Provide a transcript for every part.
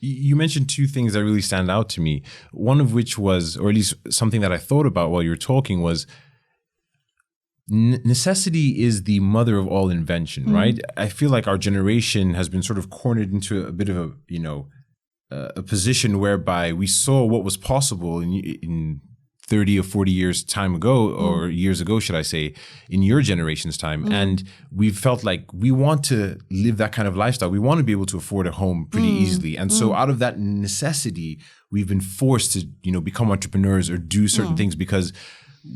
You mentioned two things that really stand out to me. One of which was, or at least something that I thought about while you were talking, was necessity is the mother of all invention, right? I feel like our generation has been sort of cornered into a bit of a, a position whereby we saw what was possible in 30 or 40 years time ago, or years ago, should I say, in your generation's time. And we've felt like we want to live that kind of lifestyle. We want to be able to afford a home pretty easily. And so out of that necessity, we've been forced to, become entrepreneurs or do certain things, because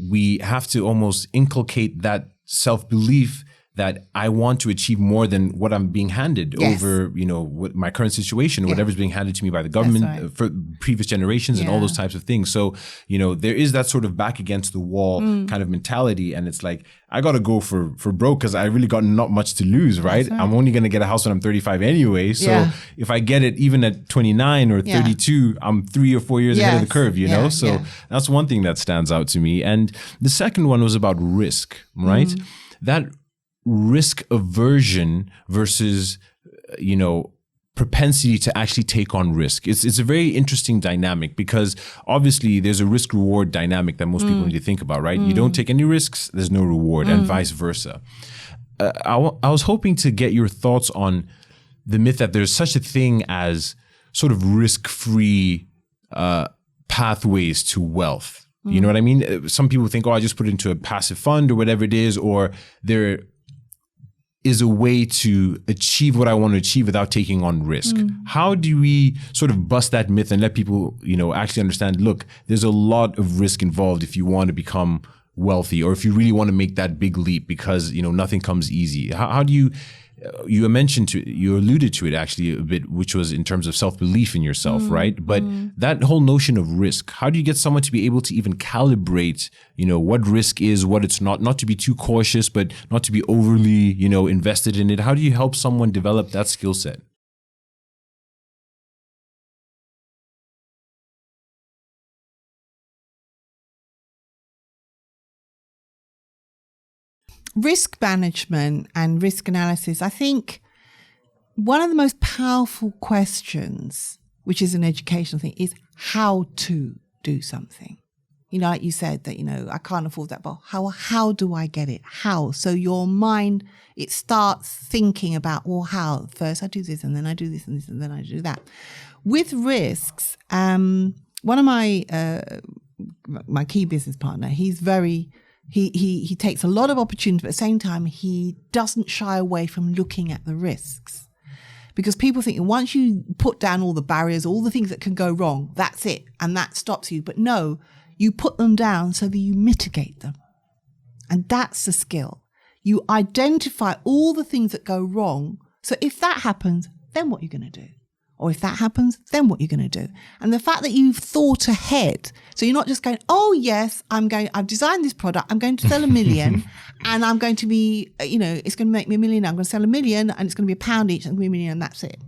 we have to almost inculcate that self-belief that I want to achieve more than what I'm being handed over, what my current situation, or whatever's being handed to me by the government for previous generations and all those types of things. So, there is that sort of back against the wall kind of mentality. And it's like, I got to go for broke because I really got not much to lose, right? I'm only going to get a house when I'm 35 anyway. So if I get it even at 29 or 32, I'm 3 or 4 years ahead of the curve, So that's one thing that stands out to me. And the second one was about risk, right? That risk aversion versus, propensity to actually take on risk. It's a very interesting dynamic, because obviously there's a risk reward dynamic that most people need to think about, right? You don't take any risks, there's no reward, and vice versa. I was hoping to get your thoughts on the myth that there's such a thing as sort of risk-free pathways to wealth. You know what I mean? Some people think, I just put it into a passive fund or whatever it is, or there is a way to achieve what I want to achieve without taking on risk. How do we sort of bust that myth and let people, actually understand, look, there's a lot of risk involved if you want to become wealthy, or if you really want to make that big leap, because, nothing comes easy. How do you, you alluded to it actually a bit, which was in terms of self-belief in yourself, right? But that whole notion of risk, how do you get someone to be able to even calibrate, what risk is, what it's not to be too cautious, but not to be overly, invested in it? How do you help someone develop that skill set? Risk management and risk analysis, I think one of the most powerful questions, which is an educational thing, is how to do something. Like you said that, I can't afford that, but how do I get it? How? So your mind, it starts thinking about, how? First I do this, and then I do this and this, and then I do that. With risks, one of my key business partner, he's very... He takes a lot of opportunity, but at the same time, he doesn't shy away from looking at the risks. Because people think once you put down all the barriers, all the things that can go wrong, that's it. And that stops you. But no, you put them down so that you mitigate them. And that's the skill. You identify all the things that go wrong. So if that happens, then what are you going to do? Or if that happens, then what are you going to do? And the fact that you've thought ahead, so you're not just going, yes, I've designed this product, I'm going to sell 1 million, and I'm going to be, it's going to make me 1 million, I'm going to sell 1 million, and it's going to be £1 each, and 1 million, and that's it.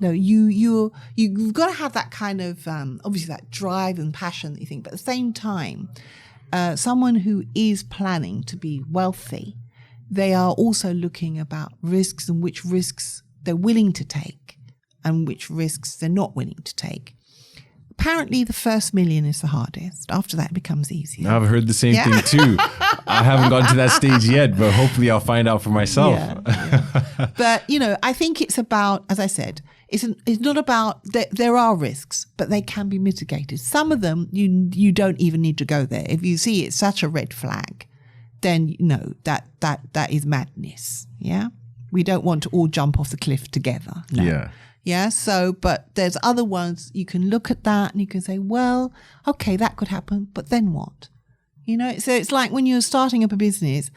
No, you've got to have that kind of, obviously that drive and passion that you think, but at the same time, someone who is planning to be wealthy, they are also looking about risks and which risks they're willing to take and which risks they're not willing to take. Apparently, the first 1 million is the hardest. After that, it becomes easier. I've heard the same thing too. I haven't gotten to that stage yet, but hopefully I'll find out for myself. But, I think it's about, as I said, it's not about, there are risks, but they can be mitigated. Some of them, you don't even need to go there. If you see it's such a red flag, then that is madness. Yeah. We don't want to all jump off the cliff together. No. Yeah. Yeah. So, but there's other ones you can look at that and you can say, well, okay, that could happen, but then what? So it's like when you're starting up a business,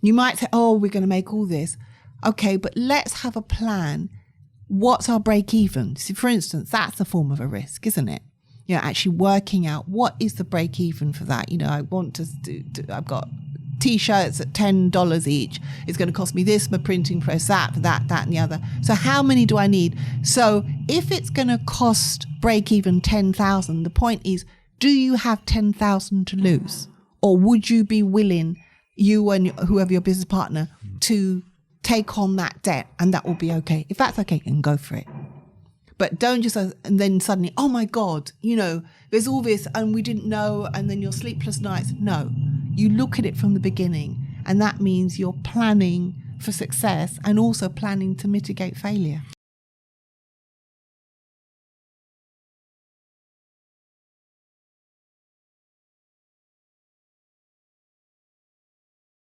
you might say, we're going to make all this. Okay, but let's have a plan. What's our break even? So for instance, that's a form of a risk, isn't it? Actually working out what is the break even for that. I want to do, I've got T-shirts at $10 each. It's going to cost me this, my printing press, that, and the other. So how many do I need? So if it's going to cost break even 10,000, the point is, do you have 10,000 to lose? Or would you be willing, you and whoever your business partner, to take on that debt, and that will be okay? If that's okay, then go for it. But don't just, and then suddenly, oh my God, you know, there's all this and we didn't know, and then your sleepless nights. No, you look at it from the beginning, and that means you're planning for success and also planning to mitigate failure.